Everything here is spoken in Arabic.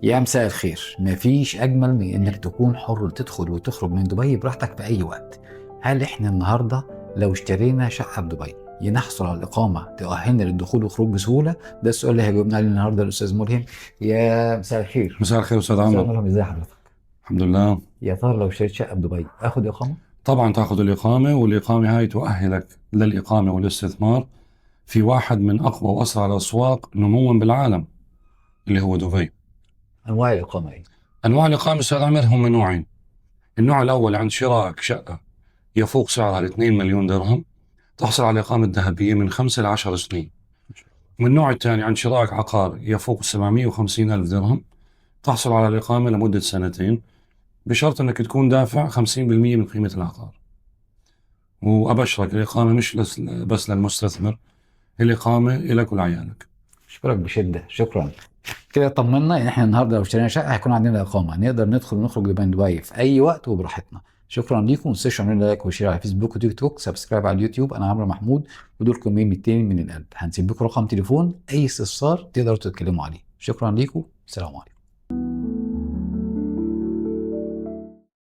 يا مساء الخير. مفيش أجمل من إنك تكون حر تدخل وتخرج من دبي براحتك في أي وقت. هل إحنا النهاردة لو اشترينا شقة بدبي نحصل على الإقامة تؤهلنا للدخول والخروج بسهولة؟ ده السؤال اللي هيجاوبنا عليه النهاردة الأستاذ ملهم. يا مساء الخير. مساء الخير أستاذ أستاذ عمر. ملهم، إزي حضرتك؟ الحمد لله. يا ترى لو اشتريت شقة بدبي آخد إقامة؟ طبعا تأخذ الإقامة، والإقامة هاي تؤهلك للإقامة والاستثمار في واحد من أقوى وأسرع الأسواق نموا بالعالم اللي هو دبي. أنواع الإقامة إيه؟ أنواع الإقامة أستاذ عمر هم نوعين. النوع الأول عند شرائك شقة يفوق سعرها 2 مليون درهم تحصل على إقامة ذهبية من 5 ل 10 سنين. والنوع الثاني عند شرائك عقار يفوق 750 ألف درهم تحصل على الإقامة لمدة سنتين، بشرط أنك تكون دافع 50% من قيمة العقار. وأبشرك الإقامة مش بس للمستثمر، الإقامة إلك ولعيالك. أشكرك بشدة، شكرا. كده طمنا ان احنا النهارده لو اشترينا شقه هيكون عندنا اقامه، نقدر ندخل ونخرج من دبي في اي وقت وبراحتنا. شكرا ليكم، ما تنسوش تعملوا لايك وشير على فيسبوك وتيك توك، سبسكرايب على اليوتيوب. انا عمرو محمود، ودول كومنتين من القلب. هنسيب لكم رقم تليفون، اي استفسار تقدروا تتكلموا عليه. شكرا ليكم، سلام عليكم.